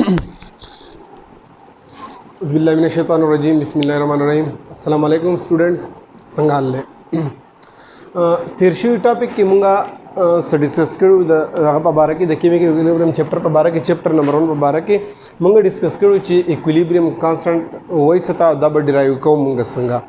बिस्मिल्लाहिर्रहमानिर्रहीम बिस्मिल्लाहिर्रहमानिर्रहीम अस्सलाम वालेकुम स्टूडेंट्स संगाल ले तेरशवी टॉपिक की मुंगा डिस्कस करूँ द बारह की द केमिकल इक्विलिब्रियम चैप्टर पर बारह की चैप्टर नंबर 1 पर बारह की मुंगा डिस्कस करूँ ची इक्विलिब्रियम कांस्टेंट वही सता दब डिराइव को मुंगा संगा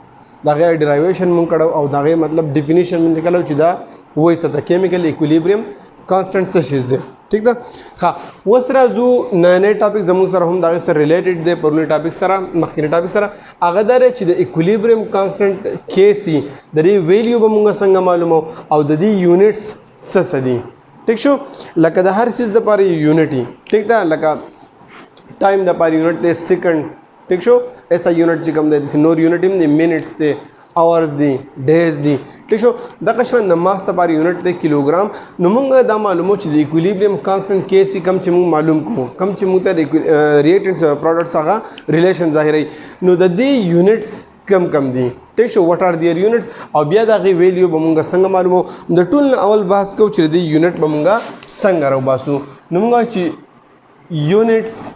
दागे डिराइवेशन मुंग कड़ो और दागे मतलब डिफिनीशन में निकलो ची दा वही सता केमिकल इक्विलिब्रियम कांस्टेंट से चीज़ दे ठीक था हाँ वो सरा जो नए नए टॉपिक जमून सर हम दागे सर रिलेटेड दे पुराने टॉपिक सरा मखनी टॉपिक सरा आगदारे ची द इक्विलिब्रियम कांस्टेंट केसी दरी वैल्यू बमुंगा संगा मालूम हो और ददी यूनिट्स सदी ठीक शो लका द हर चीज़ द पार यूनिटी ठीक था लका टाइम द पार यूनिट दे सेकंड ठीक शो ऐसा यूनिट चिकम दे दिस नोर यूनिट इन द मिनट्स दे आवर्स दी डेज दी ठीक शो द कश्मन नमाज द पार यूनिट दे किलोग्राम नुमुंगा दा मालूम हो ची इक्विलिब्रियम कांस्टेंट केसी कम चिमुंग मालूम को कम चिमुंग ते रिएक्टेंट्स प्रोडक्ट्स आगा रिलेशन जाहिर है नो ददी यूनिट्स कम कम दी ठीक शो व्हाट आर देयर यूनिट्स और बिया दागी वैल्यू बमुंगा संग मालूम हो द टूल अवल बास को ची दी यूनिट बमुंगा संग रो बासु नुमुंगा ची यूनिट्स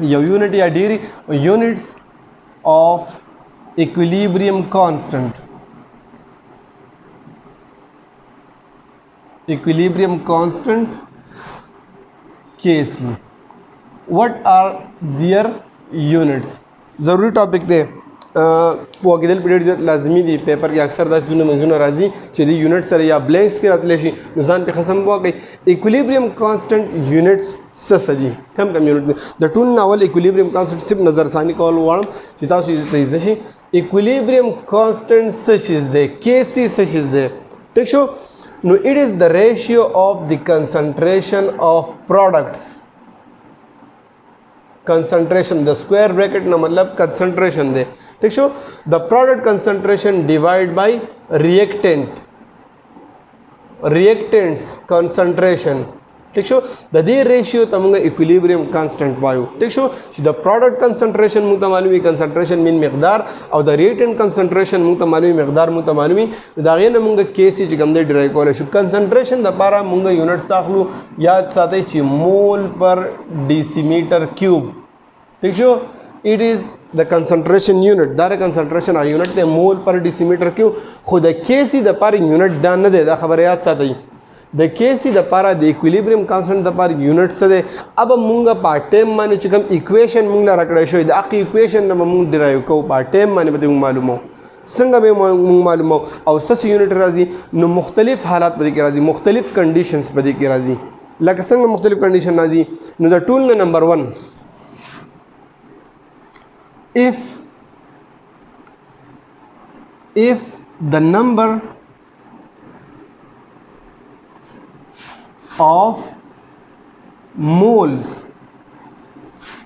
या यूनिट या degree units of equilibrium constant Kc what are their units ज़रूरी टॉपिक दे वो अगले पीरियड लाजमी दी पेपर के अक्सर दस जुन मजून राजी चली यूनिट सर या ब्लैंक्स के रात लेशी नुजान पे खसम हुआ कि इक्विलिब्रियम कांस्टेंट यूनिट्स सदी कम कम यूनिट द टूल नावल इक्विलिब्रियम कांस्टेंट सिर्फ नज़रसानी कॉल वालम चिता से इक्विलिब्रियम कांस्टेंट सशीज दे केसी सशीज दे ठीक शो no it is the ratio of the concentration of products concentration the square bracket ना मतलब कंसंट्रेशन दे ठीक शो the product concentration divide by reactants concentration ठीक शो द दी रेशियो तमुंगा इक्विलिब्रियम कांस्टेंट वायु ठीक शो द प्रोडक्ट कंसंट्रेशन मुता मालूमी कंसंट्रेशन मीन मकदार और द रिएक्टेंट कंसंट्रेशन मुता मालूमी मकदार मुता मालूमी दागे न मुंगा केसी ची गमदे डिराइव कोले शो कंसंट्रेशन द पारा मुंगा यूनिट साखलू याद साथे ची मोल पर डेसीमीटर क्यूब ठीक show it is the concentration unit दारे कंसंट्रेशन आ यूनिट ते मोल पर डेसीमीटर क्यूब खुद केसी द पार यूनिट दान न दे दा खबर याद साथे द केसी द पारा द इक्विलिब्रियम कांस्टेंट द पार यूनिट सदे अब मुंगा पार्ट टाइम माने चिकम इक्वेशन मुंगला रकड़े शो द आखी इक्वेशन न मुंग डिराइव को पार्ट टाइम माने बते मालूम हो संग बे मुंग मालूम हो और सस यूनिट राजी न मुख्तलिफ हालात बदी के राजी मुख्तलिफ कंडीशंस बदी के राजी लक संग मुख्तलिफ कंडीशन राजी न the tool number 1 if the number of moles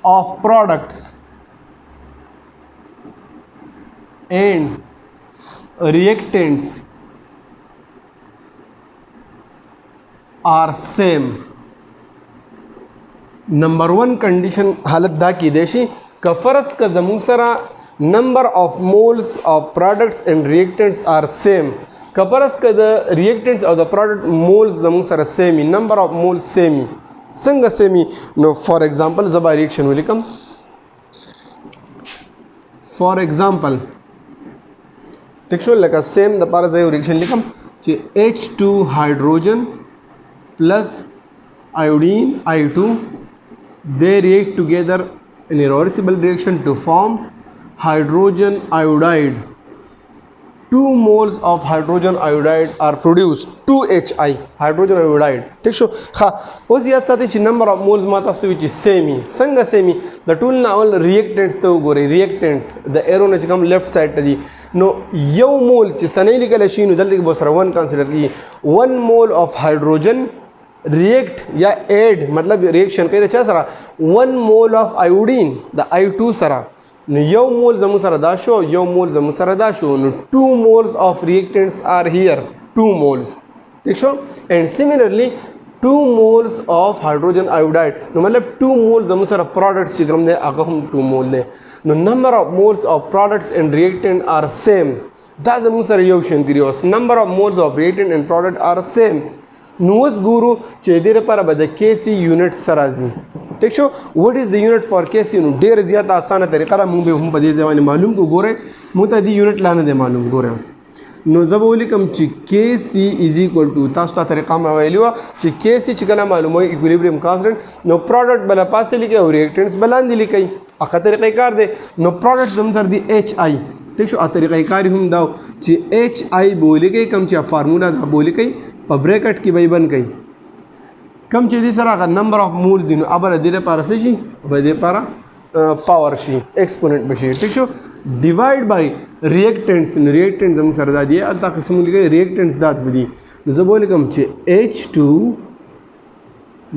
of products and reactants are same number 1 कंडीशन हालत दा की देशी का फ़र्ज़ का जमूसरा number of moles of products and reactants are same का फ़र्ज़ का the reactants or the product moles जमूसरा same number of moles same संग same no for example जब reaction will come for example ठीक शो लगा same द पारा जब reaction लिखम चे H2 hydrogen plus iodine I2 they react together in a reversible reaction to form hydrogen iodide 2 moles of hydrogen iodide are produced 2Hi hydrogen iodide ठीक शो हाँ उस याद साथी ची number of moles माता स्तु विची same संग same the tool ना अवल reactants तो गोरे reactants the arrow ने चिकम left side तदी नो यो मोल ची सनेली के लिए शीनु जल्दी के बहुत सारा 1 consider की 1 mole of hydrogen रिएक्ट या एड मतलब रिएक्शन करे चा सरा 1 mole of iodine the I2 सरा न यो मोल जमु सरा दाशो यो मोल जमु सरा दाशो न 2 moles of reactants are here 2 moles ठीक शो and similarly 2 moles of hydrogen iodide न मतलब 2 मोल जमु सरा प्रोडक्ट्स चिकम दे आगे हम 2 मोल दे न number of moles of products and reactant are same दा जमु सरा यो शेंतिरियोस number of moles of reactant and product are same नुवस गुरु चेदिर पर बद केसी यूनिट सराजी ٹھیک شو وٹ از د یونټ فار KC نو ډیر زیات اسانه طریقه را مونږ به هم په دې ځوانه معلوم کو ګوره مونږ ته دی یونټ لانه دی معلوم ګوره اوس نو زه به ولیکم چې KC از ایکوال ټو تاسو ته طریقه ما ویلی وه چې KC چې کله معلوموي ایکویلیبریم کانسټنټ نو پروډکټ بله پاسې لیکئ او ریاکټنټس به لاندې لیکئ هغه طریقې کار دی نو پروډکټ زموږ سره دی HI ٹھیک شو طریقې کار هم دا چې HI به ولیکئ کوم چې فارمولا ده به ولیکئ په بریکټ کې به یې بند کړئ کم چې دې سره هغه نمبر اف مولز دي نو ابله دې لپاره څه شي به دې لپاره پاور شي ایکسپوننټ به شي ټیک شو ډیوایډ بای ریاکټنټس نو ریاکټنټ زموږ سره دا دی هلته قسم ولیکئ ریاکټنټس دا دي نو زه به ولیکم چې H2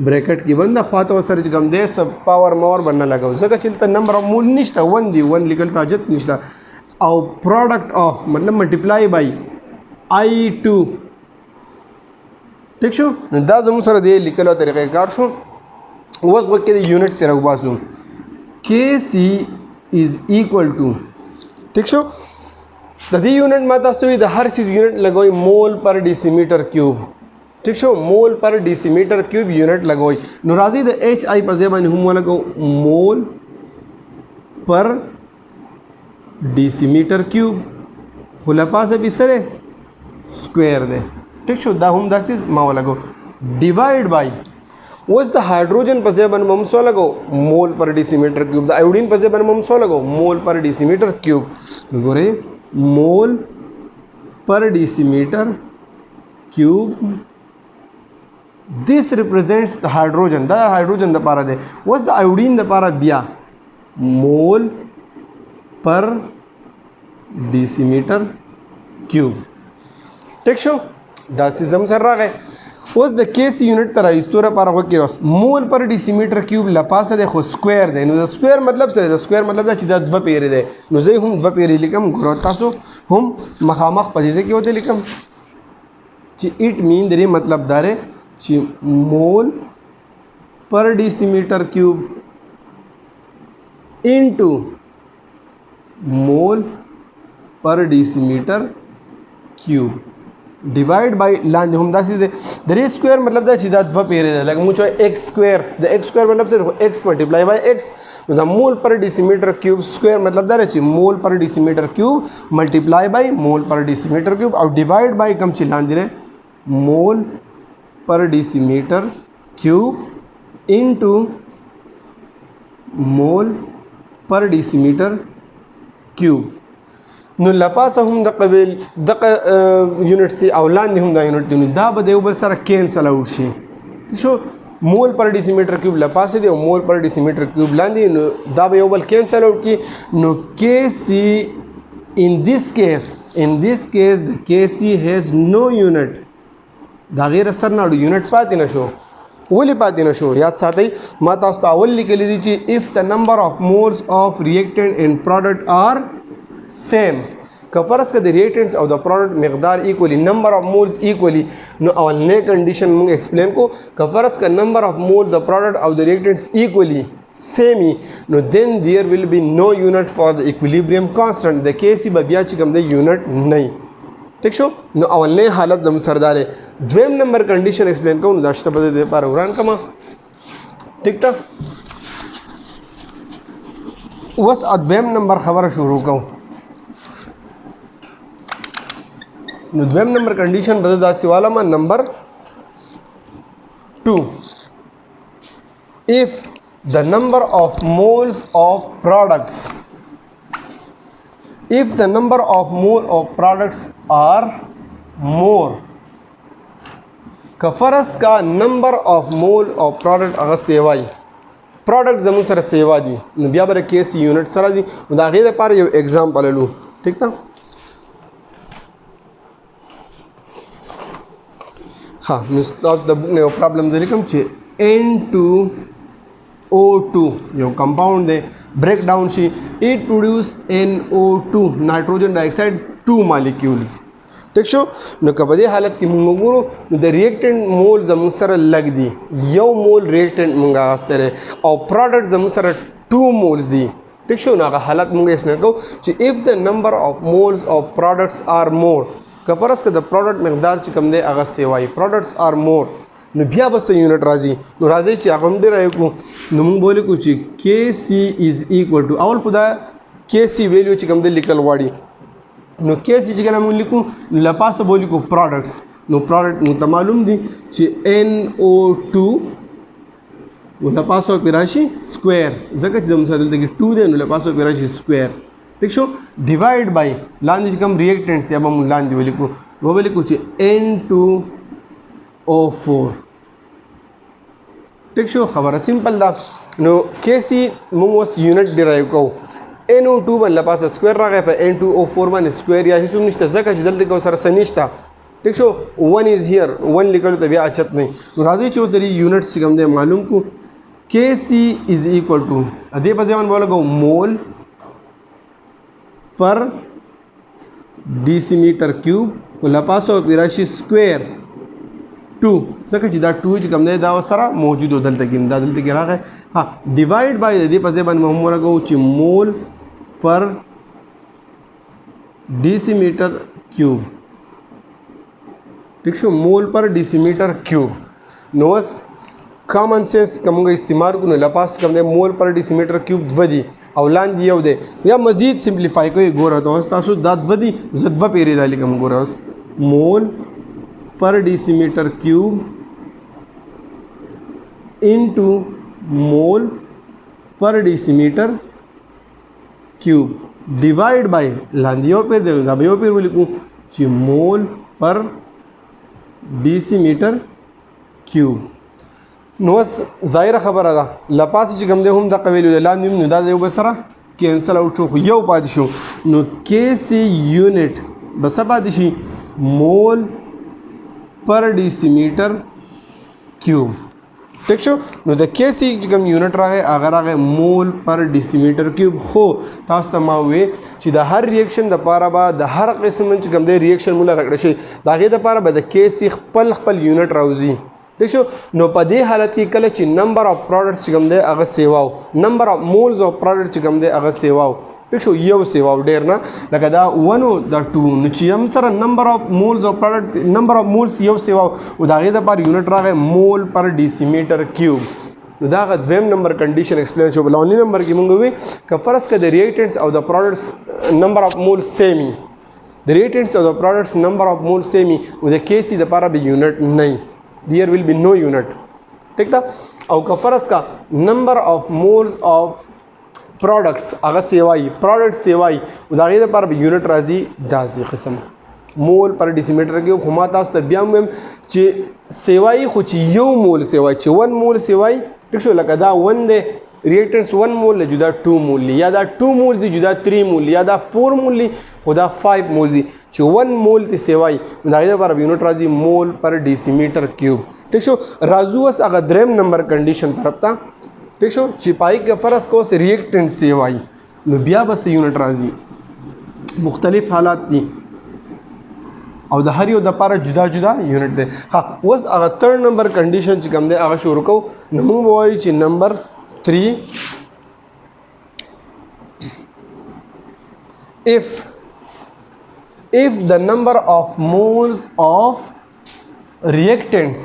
بریکټ کې بند ده خواته ورسره چې کوم دی سب پاور ماور به نه لګوو ځکه چې دلته نمبر اف مول نشته 1 دی 1 لیکل ته حاجت نشته او پروډکټ اف مطلب ملټیپلای بای I2 ٹھیک شو دا زموږ سره دی لیکلو طریقې کار شو اوس وخت کې یونټ تیر وباسو KC از ایکوال ټو ٹھیک شو د دې یونټ ما تاسو ته د هر شي یونټ لګوي مول پر ډیسیمیټر کیوب ٹھیک شو مول پر ډیسیمیټر کیوب یونټ لګوي نو راځي د HI په ځای باندې هم ولګو مول پر ډیسیمیټر کیوب خو لپاسه به سره سکویر دی ٹھیک شو دا هم داسې ما ولګو ډیوایډ بای اوس د هایدروجن په ځای باندې هم څه لګو مول پر ډیسیمیټر کیوب د ایوډین په ځای باندې هم څه لګو مول پر ډیسیمیټر کیوب وګورئ مول پر ډیسیمیټر کیوب this represents the hydrogen دا هایدروجن د پاره دی اوس د ایوډین د پاره بیا مول پر ډیسیمیټر کیوب ټیک شو دا سیزم سره راغی اوس د KC یونټ ته راایستو لپاره وکړئ اوس مول پر ډیسیمیټر کیوب لپاسه دی خو سکویر دی نو د سکویر مطلب څه دی د سکویر مطلب دا چې دا دوه پیرې دی نو زه هم دوه پیرې لیکم ګورو تاسو هم مخامخ په دې ځای کې ورته لیکم چې اټ مین د دې مطلب دا دی چې مول پر ډیسیمیټر کیوب انټو مول پر ډیسیمیټر کیوب ډیوایډ بای لاندې هم داسې دی د دې سکویر مطلب دا چې دا دوه پیرې ده لکه موږ چې ایکس سکویر د ایکس سکویر مطلب څه دی ایکس ملټیپلای بای ایکس نو دا مول پر ډیسیمیټر کیوب سکویر مطلب دا دی چې مول پر ډیسیمیټر کیوب ملټیپلای بای مول پر ډیسیمیټر کیوب او ډیوایډ بای کم چې لاندې دی مول پر ډیسیمیټر کیوب انټو مول پر ډیسیمیټر کیوب نو لپاسه هم د قبیل د یونټ سي او لاندې هم دا یونټ دی نو دا به د یو بل سره کینسل آوټ شي شو مول پر ډیسیمیټر کیوب لپاسه دی او مول پر ډیسیمیټر کیوب لاندې نو دا به یو بل کینسل آوټ کی نو KC in this case the KC has no unit دا غیر سر نه یونټ پاتې نشو ولې پاتې نشو یاد ساتئ ما تاسو ته اول لیکلی دي چې if the number of moles of reactant and product are same که فرض کړه د ریاکټنټس او د پروډکټ مقدار ایکولی نمبر اف مولز ایکولی نو اولنې کنډیشن موږ ایکسپلین کو که فرض کړه نمبر اف مول د پروډکټ او د ریاکټنټس ایکولی سیمی نو دین دیر ویل بی نو یونټ فار د ایکویلیبریم کانسټنټ د KC به بیا چې کوم د یونټ نه ٹھیک شو نو اولنې حالت زموږ سره دا دی دویم نمبر کنډیشن ایکسپلین کوم نو دا شته به د لپاره وران کما ٹھیک ده اوس دویم نمبر خبره شروع کوم نو دویم نمبر کنډیشن به داسې والما نمبر 2 if the number of moles of products are more که فرض کا نمبر آف مول of product هغه سیوای پروډکټ زموږ سره سیوا دي نو بیا به KC یونټ سره دي نو د هغې لپاره یو اگزامپل لرو ٹھیک ده ها نو ستاسو د بک نه یو پرابلم دی لیکم چې N2O2 یو کمپاوند دی بریک ډاون شي اٹ پروډیوس NO2 نایټروجن ډای اکساید 2 مالیکولز ٹھیک شو نو که په دې حالت کې موږ وګورو نو د ریاکټنټ مول زموږ سره لږ دي یو مول ریاکټنټ موږ اخیستی دی او پروډکټ زموږ سره 2 مولز دي ٹھیک شو نو هغه حالت موږ ایکسپلین کوو چې if the number of moles of products are more که فرض که د پروډکټ مقدار چې کوم دی هغه سیوای پروډکټس آر مور نو بیا به څه یونټ راځي. نو راځي چې هغه هم ډرایو کړو. نو موږ به ولیکو چې KC از ایکول ټو اول په دا KC ویلیو چې کوم دی لیکل غواړي. نو KC چې کله موږ لیکو نو لپاسه به ولیکو پروډکټس. نو پروډکټ موږ ته معلوم دي چې NO2 لپاسه پې راشي سکویر ځکه چې زموږ سره دلته کې 2 دی نو لپاسه پې راشي سکویر. ٹھیک شو. ډیوایډ بای لاندې چې کوم ریئیکټنټس دی هغه موږ لاندې ولیکو. نو ولیکو چې N2O4. ٹھیک شو. خبره سمپل ده. نو KC موږ اوس یونټ ډرایو کوو. NO2 باندې لپاسه سکویر راغی په N2O4 باندې سکویر یا هیڅ نشته ځکه چې دلته کې سره څه نشته. ٹھیک شو. 1 از هیر 1 لیکلو ته بیا اچت نه. نو راځي چې اوس د یونټس چې کوم دی معلوم کو. KC از ایکول ټو دې په ځای باندې ولګو مول پر ډیسیمیټر کیوب لپاسه پې راشي سکویر 2 ځکه چې دا 2 چې کوم دی دا سره موجود و دلته کې دا دلته کې راغی. ها ډیوایډ بای د دې په ځای باندې هم ولګو چې مول پر ډیسیمیټر کیوب. ٹھیک شو. مول پر ډیسیمیټر کیوب. نو اوس کامن سینس کومه استعمال کو نو لپاس کوم دی مول پر ډیسیمیټر کیوب 2 دی او لاندې یو دی. یا مزید سمپلیفای کوي ګوره ته اوس تاسو دا 2 دی زه 2 پیری دا لیکم ګوره اوس مول پر ډیسیمیټر کیوب انټو مول پر ډیسیمیټر کیوب ډیوایډ بای لاندې یو پیر دی دا به یو پیر ولیکو چې مول پر ډیسیمیټر کیوب. نو اوس ظاهره خبره ده لپاسې چې کوم دی هم دغه ویلو دی لاندې هم نو دا د یو بل سره کینسل اوټ شو خو یو پاتې شو. نو KC یونټ به څه پاتې شي مول پر ډیسیمیټر کیوب. ٹھیک شو. نو د KC چې کوم یونټ راغی هغه راغی مول پر ډیسیمیټر کیوب. خو تاسو ته ما وې چې د هر ریاکشن دپاره به د هر قسم چې کوم دی ریاکشن موږ راکړی شي د هغې دپاره به د KC خپل یونټ راوځي. ٹھیک شو. نو په دې حالت کې کله چې نمبر اف پروډکټس چې کوم دی هغه سیواو نمبر اف مولز اف پروډکټ چې کوم دی هغه سیواو. ٹھیک شو. یو سیواو ډیر نه لکه دا 1 او دا 2 نو چې هم سره نمبر اف مولز اف پروډکټ نمبر اف مولز یو سیواو او د هغې دپاره یونټ راغی مول پر ډیسیمیټر کیوب. نو دا هغه دویم نمبر کنډیشن ایکسپلین شو. لومړني نمبر کې موږ وویل که فرض کړه د ریئیکټنټس او د پروډکټس نمبر اف مولز سیم وي د ریئیکټنټس او د پروډکټس نمبر اف مولز سیم وي او د KC دپاره به یونټ نه وي. there will be no unit. ٹھیک ده. او که فرض کا نمبر اف مولز اف پروډکټس هغه سیوای پروډکټ سیوای او دا غي د پر یونټ راځي داسې قسم مول پر ډیسیمیټر کې خو ما تاسو ته بیا هم چې سیوای خو چې یو مول سیوای چې 1 مول سیوای. ٹھیک شو. لکه دا 1 دی ریئیکټنټس 1 مول له جدا 2 مول یا دا 2 مول دی جدا 3 مول یا دا 4 مول دی خو دا 5 مول دی چې 1 مول تی سیوای دا غي لپاره یونټ راځي مول پر ډیسیمیټر کیوب. ٹھیک شو. راځو اوس هغه دریم نمبر کنډیشن طرف ته. ٹھیک شو. چې پای کې فرض کو سه ریئیکټنټ سیوای نو بیا به یونټ راځي مختلف حالات دي او د هر یو د لپاره جدا جدا یونټ دی. ها اوس هغه تھرډ نمبر کنډیشن چې کوم دی هغه شروع کوو. نو موږ وایو چې نمبر 3 if the number of moles of reactants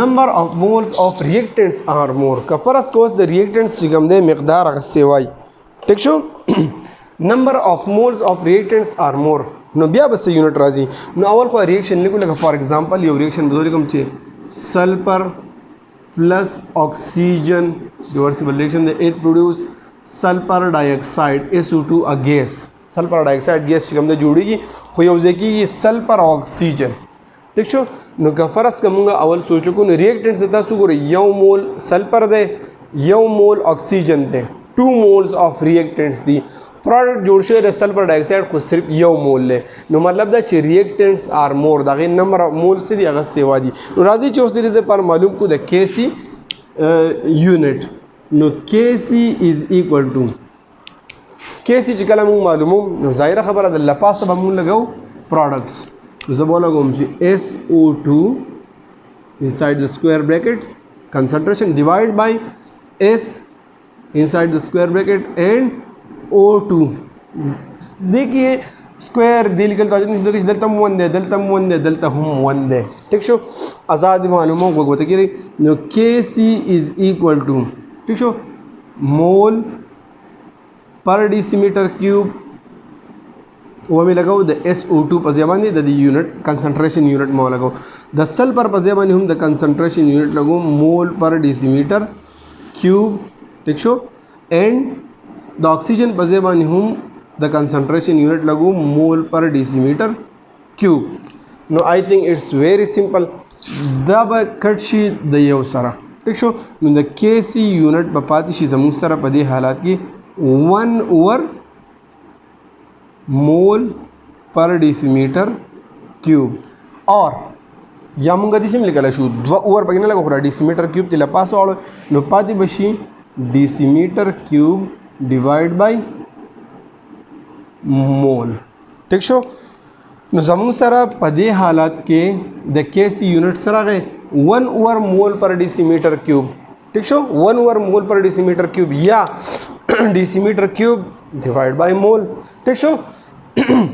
number of moles of reactants are more که فرض کوس د reactants چې کوم دی مقدار هغه سیوای. ٹھیک شو. number of moles of reactants are more نو بیا به څه یونټ راځي. نو اول خو ریاکشن لیکو لکه فار ایگزامپل یو ریاکشن به لیکم چې سلفر plus oxygen reversible reaction it produce sulfur dioxide SO2 a gas. sulfur dioxide gas چې کوم د جوړیږي خو یو ځای کېږي سلفر او اکسیجن. ٹھیک شو. نو که فرض که موږ اول سوچو کو نو ریئیکټنټس تاسو ګورئ یو مول سلفر دی یو مول اکسیجن دی 2 مولز اف ریئیکټنټس دی. پروډکټ جوړ شوی د سلفر ډای اکساید خو صرف یو مول دی. نو مطلب دا چې ریئیکټنټس آر مور د هغې نمبر اف مولز چې دي هغه سیوا دي. نو راځئ چې اوس د دې دپاره معلوم کړو د KC یونټ. نو KC از ایکول ټو KC چې کله موږ معلوموم نو ظاهره خبره ده لپاسه به موږ لګو پروډکټس. نو زه به ولګوم چې SO2 inside the square brackets concentration divide by S inside the square bracket and O2 देखिए स्क्वायर دی لیکل تاسو نشته چې دلته هم 1 دی دلته هم 1 دی دلته هم 1 دی ٹھیک شو آزاد معلومه وګورئ کېږي نو KC از ایکوال ټو ٹھیک شو مول پر ډیسیمیټر کیوب و مې لګاو د SO2 په ځای باندې د یونټ کنسنټریشن یونټ مو لګاو د سلفر په ځای باندې هم د کنسنټریشن یونټ لګاو مول پر ډیسیمیټر کیوب ٹھیک شو اینڈ د اکسیجن په ځای باندې هم the concentration unit lagu mole per decimeter cube. No, I think it's very simple. Da ba cut shi د یو سره ٹھیک شو نو د KC unit په پاتې شي زموږ سره په دې حالات کې 1 over mole per decimeter cube اور یا موږ د سیم لیکل شو 2 over پکې نه لګو decimeter cube ته لپاسه واړو نو پاتې بشي decimeter cube divide by مول ٹھیک شو نو زمون سره په دې حالت کې د KC یونټ سره غي 1 اوور مول پر ډیسیمیټر کیوب ٹھیک شو 1 اوور مول پر ډیسیمیټر کیوب یا ډیسیمیټر کیوب ډیوائڈ بای مول ٹھیک شو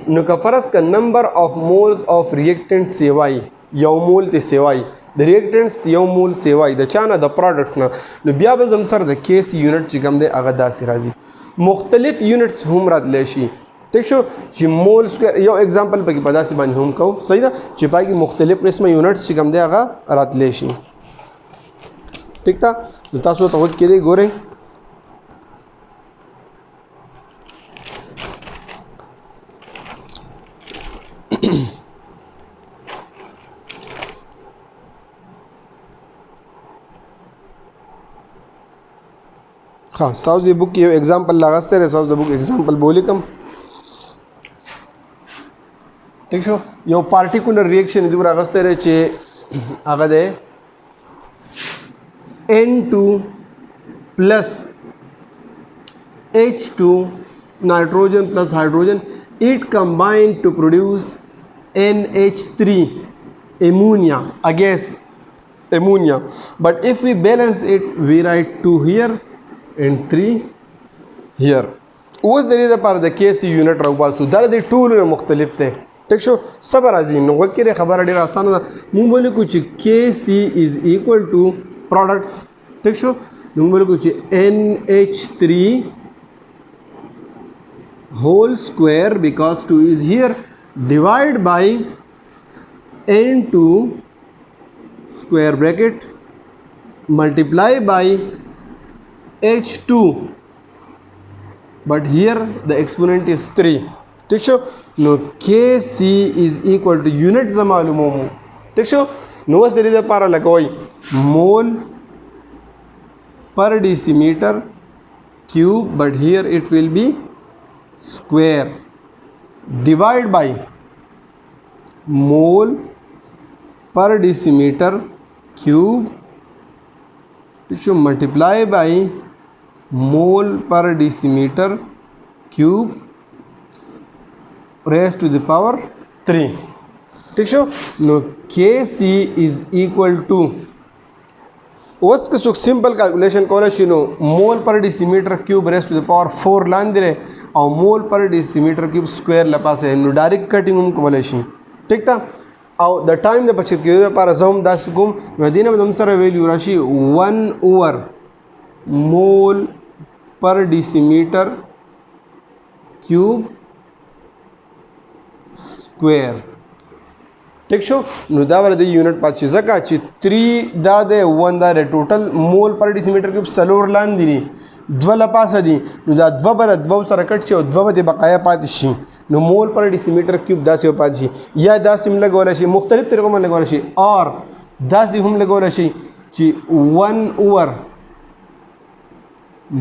نو که فرض کا نمبر اف مولز اف ریएक्टेंट سیوای یو مول ته سیوای د ریएक्टेंट्स یو مول سیوای د چانه د پروډکټس نه نو بیا به زم سره د KC یونټ چې کوم دی هغه داسې راځي مختلف یونټس هم راتلی شي ٹھیک شو چې مول سکوयर یو اگزامپل پکې په داسې باندې هم کوو صحیح ده چې پای کې مختلف قسمه یونټس چې کوم دی هغه راتلی شي ٹھیک ده نو تاسو ته وخت کې دی ګورئ हाँ south the book यो एग्जाम्पल लगाते रहे south the book example बोली कम ठीक शो यो particular reaction इधर लगाते रहे चे आगे दे N2 plus H2 nitrogen plus hydrogen it combined to produce NH3 ammonia against ammonia but if we balance it we write 2 here and 3 here اوس د دې لپاره د KC یونټ راوباسو دا د ټولو مختلف دی ٹھیک شو صبر عظیم نو وکړه خبره ډیره اسانه ده مونږ ولیکو کو چې KC is equal to products ٹھیک شو نو مونږ ولیکو چې NH3 whole square because 2 is here divide by N2 square bracket multiply by H2 but here the exponent is 3 ٹھیک شو نو KC is equal to unit ز معلومو ٹھیک شو نو اس دې لپاره لګوي مول پر ډیسیمیټر کیوب but here it will be square divide by mole per decimeter cube ٹھیک شو multiply by mole per decimeter cube raised to the power 3 ٹھیک شو نو KC is equal to اوس که څوک سمپل کیلکولیشن کولی شي نو مول پر ډیسیمیټر کیوب ریز ټو د پاور 4 لاندې دی او مول پر ډیسیمیټر کیوب سکویر لپاسه نو ډایرکټ کټینګ هم کولی شي ټیک ده او د ټایم د بچت کېدو لپاره زه هم داسې کوم نو دې نه به زموږ سره ویلیو راشي 1 اوور مول پر ډیسیمیټر کیوب سکویر ٹھیک شو نو دا ور د یونټ پات شي ځکه چې 3 دا د 1 دا ټوټل مول پر ډیسیمیټر کیوب سلور لاندې دي 2 لپاسه دي نو دا 2 بر 2 سره کټ شي او 2 به بقایا پات شي نو مول پر ډیسیمیټر کیوب داسې پات شي یا داسې هم لګول شي مختلف طریقو باندې لګول شي اور داسې هم لګول شي چې 1 اوور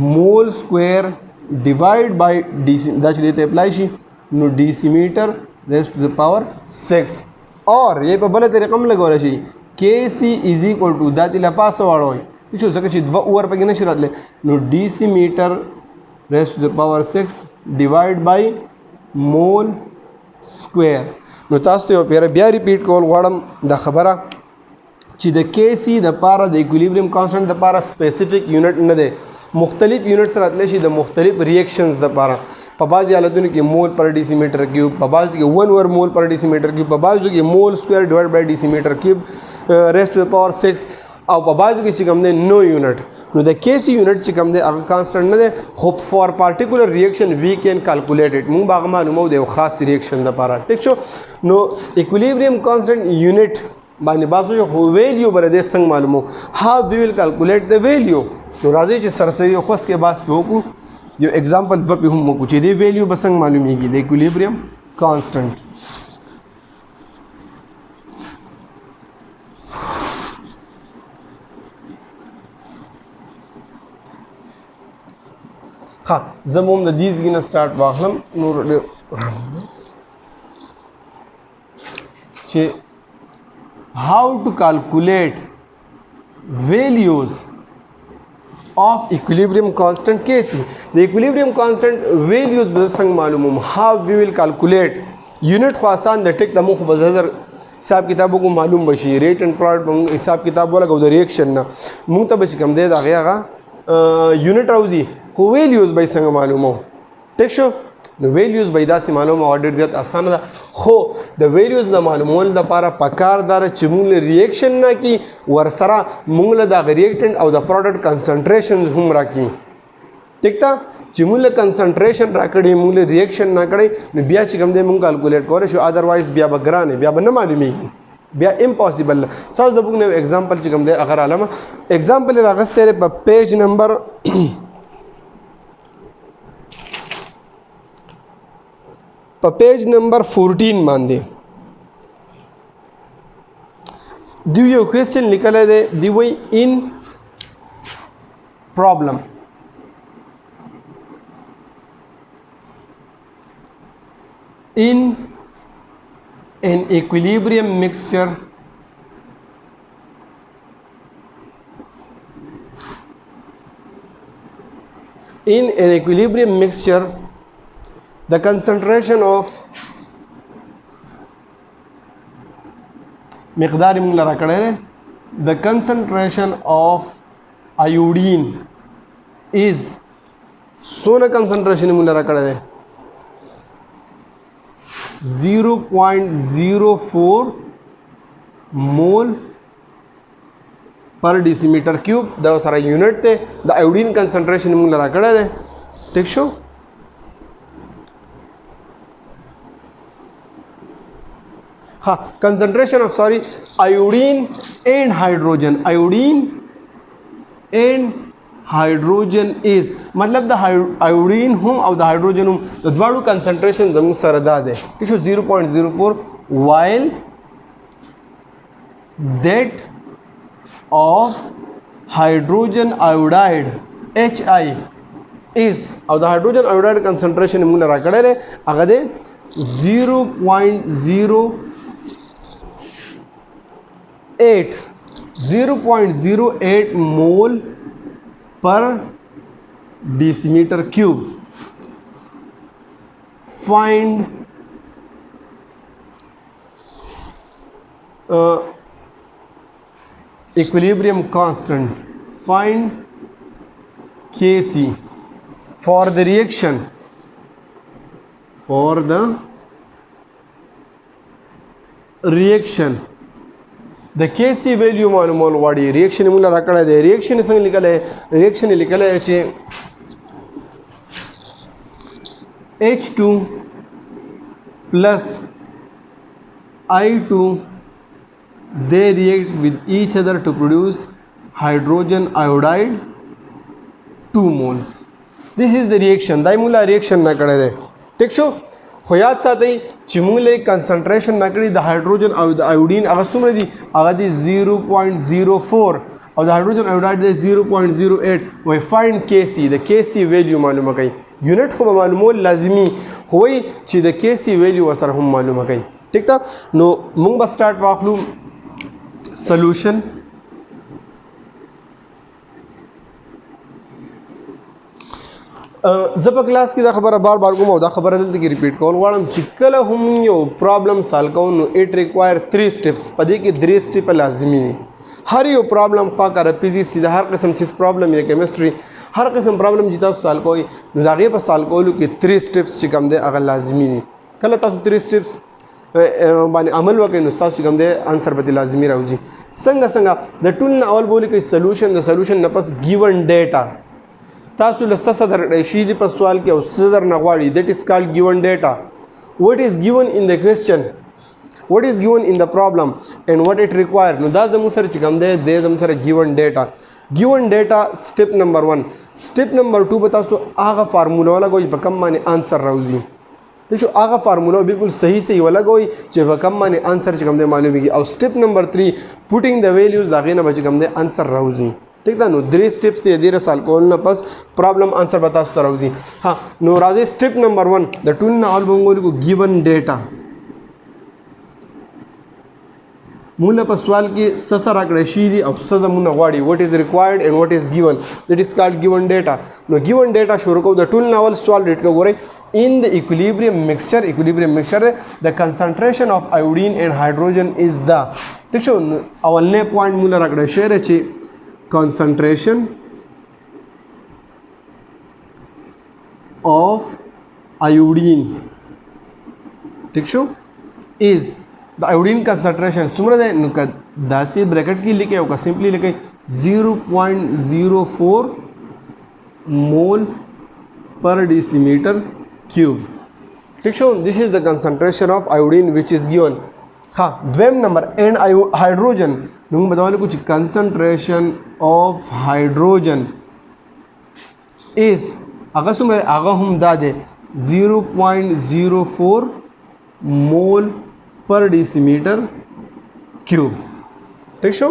مول سکویر ډیوایډ بای ډی دا چې ته اپلای شي نو ډیسیمیټر ریز ټو د پاور 6 اور یہ په بل طریقه هم لګول شي KC is equal to دا تل پاسه واړوي چې څنګه چې 2 اوور پکې نشي راتله نو ډیسیمیټر ریز ټو د پاور 6 ډیوایډ بای مول سکویر نو تاسو یو بیا ریپیټ کول غواړم دا خبره چې د KC د پاره د ایکویلیبریم کانسټنټ د پاره سپیسیفیک یونټ نه دی مختلف یونټ سره راتلی شي د مختلف ریاکشنز دپاره په بعضې حالتونو کې مول پر ډیسی میټر کیوب په بعض کې 1 ور مول پر ډیسی میټر کیوب په بعضو کې مول سکویر ډیوایډ بای ډیسی میټر کیوب ریز ټو د پاور 6 او په بعضو کې چې کوم دی نو یونټ نو د کیسی یونټ چې کوم دی هغه کانسټنټ نه دی خو فار پارټیکولر ریاکشن وی کین کیلکولیټ اټ موږ به هغه معلومو د یو خاص ریاکشن دپاره ټیک شو نو ایکویلیبریم کانسټنټ یونټ باندې باسو چې خو ویلیو بر دې څنګه معلومو هاو وی ویل کیلکولیټ د ویلیو نو راځي چې سرسری خو اس کې باس په وکړو یو اگزامپل په هم وکړو چې دې ویلیو به څنګه معلومیږي د ایکویلیبریم کانسټنټ ها زموږ د دې ځګنه سٹارټ واخلم نور چې how to calculate values of equilibrium constant Kc the equilibrium constant values به څنګه معلوموم how we will calculate unit خو آسان د ټیک د مخ په نظر حساب کتابو کو معلوم بشي ریټ اینڈ پروډکټ حساب کتاب ولا د ریاکشن نه مونږ ته به کم دی دا هغه یونټ راوځي خو ویلیوز به څنګه معلومو ټیک شو نو ویلیوز به داسې معلومه او ډېر زیات اسانه ده خو د ویلیوز د معلومولو لپاره پکار دار چې موږ له ریاکشن نه کی ورسره موږ له د ریاکټنټ او د پروډکټ کنسنټریشنز هم راکې ټیک تا چې موږ له کنسنټریشن راکړي موږ له ریاکشن نه کړي نو بیا چې کوم دی موږ کیلکولیټ کولی شو ادروایز بیا به ګرانه بیا به نه معلومیږي بیا امپاسبل ساز د بوک نو ایگزامپل چې کوم دی اگر علامه ایگزامپل راغسته په پیج نمبر په پیج نمبر 14 باندې دی یو کوېسچن لیکلی دی دی وی ان پرابلم in an equilibrium mixture the concentration of مقدار موږ لرا کړی the concentration of iodine is سونه concentration موږ لرا کړی دی 0.04 mole per decimeter cube دا سره یونټ ته د ایوډین کنسنټریشن موږ لرا کړی دی ټیک شو ها concentration of iodine and hydrogen is मतलब د iodine هم او د hydrogen هم د دواړو concentration زموږ سره دا دی ټیک شو 0.04 while that of hydrogen iodide HI is او د hydrogen iodide concentration موږ لرا کړی دی هغه دی 0.08 mole per decimeter cube. Find equilibrium constant. Find Kc for the reaction. د Kc ویلیو معلومول غواړي ریاکشن موږ را کړی دی ریاکشن څنګه لیکلی ریاکشن لیکلی چې H2 plus I2 they react with each other to produce hydrogen iodide 2 moles this is the reaction دای موږ ریاکشن نه کړی دی ټیک شو خو یاد ساتئ چې موږ له کنسنټریشن نه کړي د هایدروجن او د ایوډین هغه څومره دي هغه دي 0.04 او د هایدروجن ایوډایډ دی 0.08 وای فایند Kc د Kc ویلیو معلومه کوي یونټ خو معلومول لازمي خو وای چې د Kc ویلیو سره هم معلومه کوي ټیک تا نو موږ به سٹارټ واخلو سولوشن زه په کلاس کې دا خبره بار کوم او دا خبره دلته کې ریپیټ کول غواړم چې کله هم یو پرابلم سالو کوو نو اټ ریکوایر 3 سټیپس په دې کې 3 سټیپ لازمي دي هر یو پرابلم خوا کار فزیکس د هر قسم سیس پرابلم یا کیمستري هر قسم پرابلم چې تاسو سال کوئ نو د هغې په سال کولو کې 3 سټیپس چې کوم دی هغه لازمي دي. کله تاسو 3 سټیپس باندې عمل وکړئ نو تاسو چې کوم دی انسر به لازمي راوځي. څنګه د ټول نه اول بولی کوي سلوشن، د سلوشن نه پس ګیون ډیټا تاسو له څه درکړی شي دي په سوال کې او څه درنه غواړي دیٹ از کالډ ګیون ډیټا. what is given in the question, what is given in the problem and what it require. نو دا زموږ سره چې کوم دی د زموږ سره given data. given data step number 1. step number 2 به تاسو هغه فارمولا ولګوئ په کوم باندې انسر راوځي. د شو هغه فارمولا بالکل صحیح ولګوئ چې په کوم باندې انسر چې کوم دی معلومیږي. او step number 3 putting the values دا غینه به چې کوم دی انسر راوځي. ٹھیک ده. نو 3 سټیپس دی د سال کول نه پس پرابلم انسر به تاسو ته راوځي. ها نو راځي سټیپ نمبر 1 د ټول نه اول بنګول کو given data. موږ په سوال کې څه سره کړی شي دي او څه زمونه غواړي what is required and what is given, that is called given data. نو given data شروع کوو د ټول نه اول سوال ریټ کو ګورئ. in the equilibrium mixture the concentration of iodine and hydrogen is the. ٹھیک شو. اولنې پوینټ موږ راکړی شی دی چې concentration of iodine, ٹھیک شو, is the iodine concentration څومره ده نو که داسې بریکټ کې لیکئ او که سمپلی لیکئ 0.04 mole per decimeter cube. ٹھیک شو. this is the concentration of iodine which is given. हाँ دویم number and hydrogen नूंग बताओ कुछ concentration of hydrogen is अगर सुन आगा हम दादे 0.04 मोल पर decimetre cube. ठीक शो.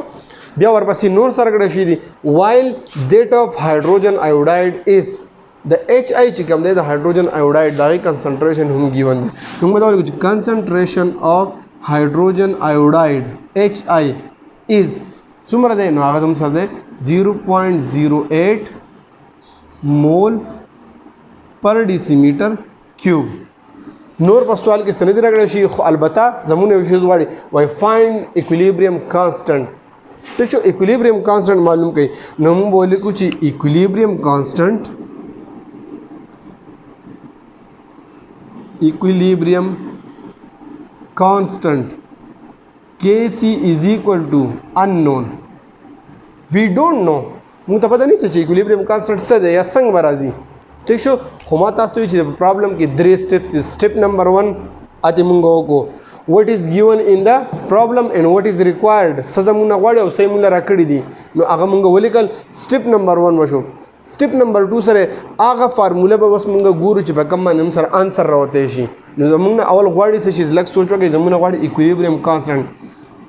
बिया वरपसी नोर सरकड़े शी दी while that of hydrogen iodide is the HI चिकम दे the hydrogen iodide दाई concentration हम given दे. नूंग बताओ कुछ concentration of hydrogen iodide HI is सुमर दे नो आगे तुम सर दे 0.08 मोल पर डेसीमीटर क्यूब. नोर पर सवाल के सनदी रगड़े शी अलबत्ता जमुने विशेष वाली वाई फाइंड इक्विलिब्रियम कांस्टेंट. ठीक है. इक्विलिब्रियम कांस्टेंट मालूम कहीं नम बोले कुछ equilibrium constant, equilibrium constant Kc is equal to unknown. We don't know. موږ ته پته نشته چې equilibrium constant څه دی یا څنګه به راځي. ٹھیک شو. خو ما تاسو ته وایي چې د پرابلم کې 3 سټیپس دي. سټیپ نمبر 1 اته موږ وکړو what is given in the problem and what is required. څه زمونه غواړي او څه موږ راکړي دي نو هغه موږ ولیکل. سټیپ نمبر 1 وشو. سټیپ نمبر 2 سره هغه فارموله به بس موږ ګورو چې په کوم باندې سره انسر راوته شي. نو زمونږ اول غواړي څه شي لږ سوچ وکړئ. زمونږ غواړي equilibrium constant.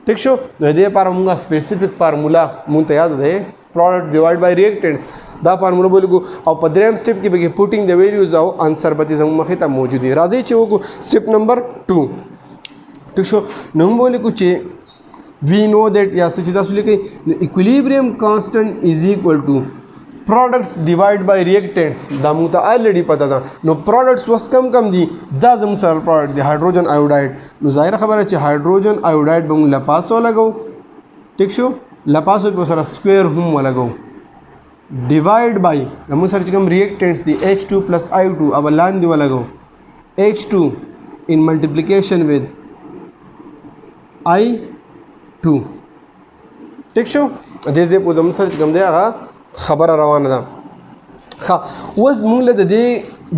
ٹھیک شو. نو دې لپاره موږ سپیسیفیک فارمولا موږ ته یاد ده product divided by reactants دا فارمولا بولګو او په دریم سټیپ کې به putting the values او انسر به زموږ مخې ته موجود دي. راځي چې وګورو سټیپ نمبر 2. ٹھیک شو. نو موږ ولیکو چې we know that یا څه چې تاسو لیکئ equilibrium constant is equal to products divided by reactants. دا موږ ته already پته ده. نو products وس کم دي دا زموږ سره product دی hydrogen iodide. نو ظاهر خبره چې hydrogen iodide به موږ لپاسو لګو. ٹھیک شو. لپاسو په سره سکوير هم ولګو divide by زموږ سره چې کوم reactants دي H2 plus I2 अब لاندې ولګو H2 in multiplication with I2. ٹھیک شو. دې ځای په زموږ سره چې کوم دی هغه خبره روانه ده. ښه اوس موږ له د دې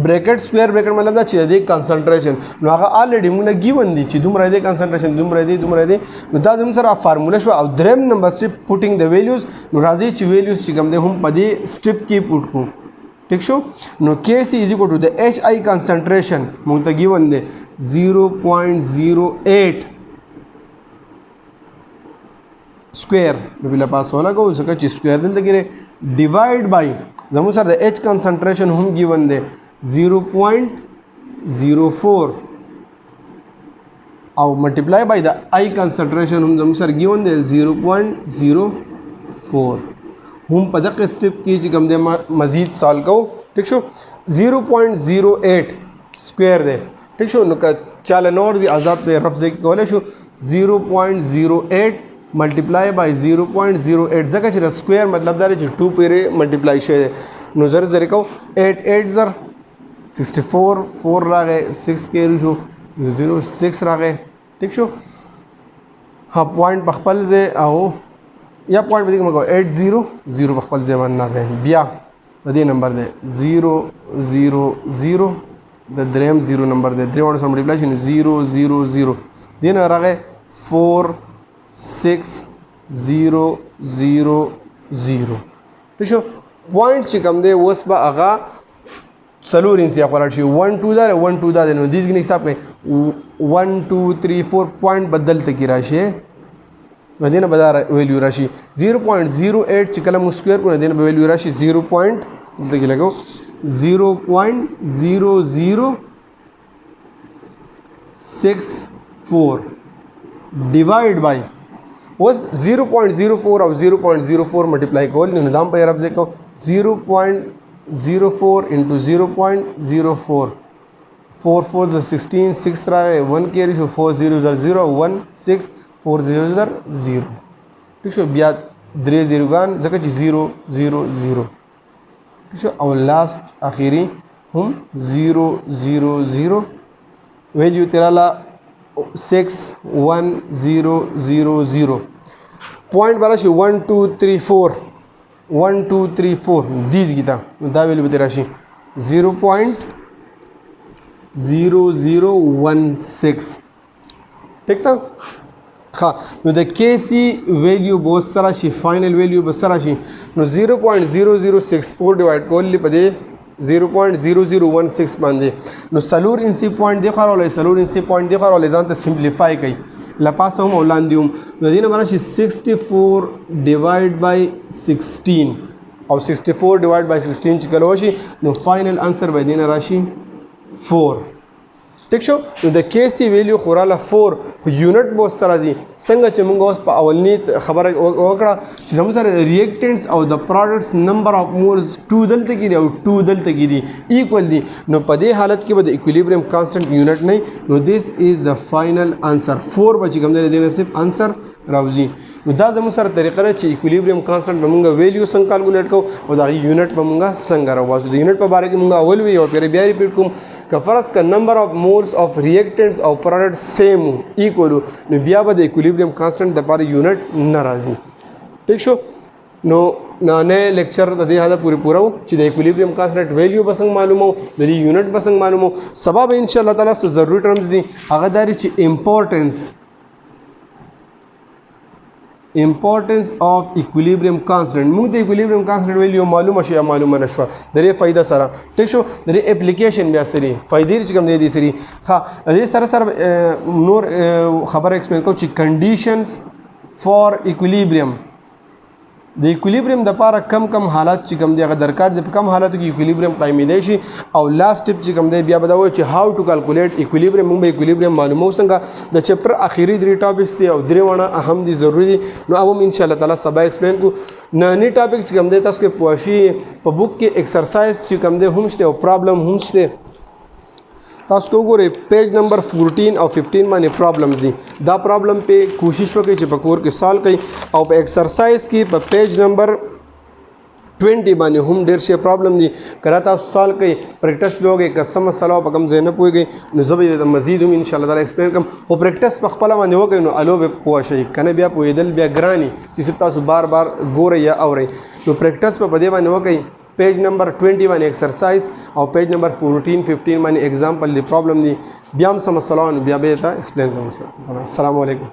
بریکټ سکویر بریکټ مطلب دا چې د دې کنسنټریشن نو هغه الریډي موږ له ګیون دي چې دومره دی کنسنټریشن دومره دی نو دا زموږ سره فارموله شو. او دریم نمبر سټیپ پوټینګ د ویلیوز. نو راځي چې ویلیوز چې کوم دی هم په دې سټیپ کې پوټ کو. ٹھیک شو. نو Kc is equal to the HI concentration موږ ته ګیون دی 0.08 سکویر نو بل پاس ولا کو ځکه چې سکویر دلته کې divide by زموږ سره د H concentration هم given دی 0.04 او multiply by the I concentration هم زموږ سره given دی 0.04. هم په دغه سټیپ کې چې کوم دی مزید سال کو. ٹھیک شو. 0.08 سکویر دی. ٹھیک شو. نو که چاله نور دی آزاد په رفع کولای شو 0.08 ملټیپلای بای 0.08 ځکه چې د سکویر مطلب دا دی چې 2 پورې ملټیپلای شوی دی. نو زر زر کو 8 8 زر 64 4 راغې 6 کېری شو 0 6 راغې ٹھیک شو ها پوینټ په خپل ځای او یا پوینټ به موږ 8 0 0 په خپل ځای باندې راغې بیا د دې نمبر دی 0 0 0 د دریم 0 نمبر دی 3 سره ملټیپلای شي 0 0 0 دین راغې 4 6 0 0 0 ٹھیک شو پوینټ چې کوم دی اوس به هغه سلور انسی اخوار شي 1 2 دا 1 2 دا نو دیس کې حساب کوي 1 2 3 4 پوینټ بدل ته کی راشي نو دینه بدار ویلیو راشي 0.08 چې کله مو سکوير کو دینه ویلیو راشي 0. دلته کې لګاو 0.0064 ډیوایډ بای اوس 0.04 او 0.04 ملټیپلای کول نو دام په عرب ځکو 0.04 into 0.04 4 4 the 16 6 راغې 1 carry شو 4 0 0 1 6 4 0 0 ٹھیک شو بیا 3 0 ګان ځکه چې 0 0 0 ٹھیک شو او لاست اخیری هم 0 0 0 ویلیو تیرالا 6 1 0 0 0 پوینٹ بالا شي 1 2 3 4 1 2 3 4 دیز گیتا دا ویلیو به راشي 0.0016 ٹھیک تا ها نو د کے سی ویلیو به سره شي فائنل ویلیو به سره شي نو 0.0064 ډیوایډ کول په 0.0016 باندې نو سلور انسی پوینټ دی خورولای سلور انسی پوینټ دی خورولای ځان ته سمپلیفای کړئ لپاسه هم ولاندې هم نو دینه باندې 64 ډیوایډ بای 16 او 64 ډیوایډ بای 16 چې کله وشي نو فائنل انسر به دینه راشي 4 ٹھیک شو نو د کے سی ویلیو خوراله 4 یونټ به سره راځي څنګه چې موږ اوس په اولنی خبره وکړه چې زموږ سره ریاکټنټس او د پروډکټس نمبر اف مولز 2 دلته کې دی او 2 دلته کې دی ایکوال دی نو په دې حالت کې به د ایکویلیبریم کانسټنټ یونټ نه نو دیس از د فائنل انسر 4 به چې کوم دی د صرف انسر راوځي نو دا زموږ سره طریقه ده چې ایکویلیبریم کانسټنټ به موږ ویلیو څنګه کالکولیټ کوو او دا یونټ به موږ څنګه راوځو د یونټ په باره کې موږ اول وی او بیا ریپیټ کوم که فرض کا نمبر اف مولز اف ریاکټنټس او پروډکټ سیم ایکوال نو بیا به د ایکویلیبریم کانسټنټ د لپاره یونټ نه راځي ٹھیک شو نو نه لیکچر د دې حدا پورا چې د ایکویلیبریم کانسټنټ ویلیو به څنګه معلومو د دې یونټ به څنګه معلومو سبب ان شاء الله تعالی څه ضروري ټرمز دي هغه داري چې امپورټنس of equilibrium constant موږ د equilibrium constant ویلیو معلومه شي یا معلومه نشوه درې فائدہ سره ټیک شو درې اپلیکیشن بیا سری فائدې چې کوم دی سری ها دې سره نور خبر ایکسپلین کوم چې کنډیشنز فار equilibrium د ایکویلیبریم د لپاره کم حالات چې کوم دی هغه درکار دي په کم حالاتو کې ایکویلیبریم قایمېدای شي او لاست ټیپ چې کوم دی بیا به دا وایي چې هاو ټو کالکولیټ ایکویلیبریم موږ به ایکویلیبریم معلومو څنګه د چپټر اخیری 3 ټاپکس دي او 3 ونه اهم دي ضروری دي نو اوم ان شاء الله تعالی سبا ایکسپلین کو نانی ټاپک چې کوم دی تاسو کې پوښي په بوک کې ایکسرسایز چې کوم دی هم شته او پرابلم هم شته تاسو وګورئ پیج نمبر 14 او 15 باندې پرابلمز دي دا پرابلم په کوشش وکړئ چې په کور کې سالو کړئ او په ایکسرسایز کې په پیج نمبر 20 باندې هم ډېر شي پرابلم دي کړه تاسو سالو کړئ پریکټس به وګورئ که سم مسله په کوم ځای نه پوهیږئ نو زه به د مزید هم ان شاء الله تعالی ایکسپلین کوم او پریکټس په خپل باندې وکړئ نو الو به پوه شئ کنه بیا پوهیدل بیا ګرانی چې تاسو بار ګورئ یا اورئ نو پریکټس په دې باندې وکړئ پیج نمبر 20 باندې ایکسرسایز او پیج نمبر 14 15 باندې एग्जांपल دی پرابلم دی بیا هم سم مسله بیا به تا ایکسپلین کوم السلام علیکم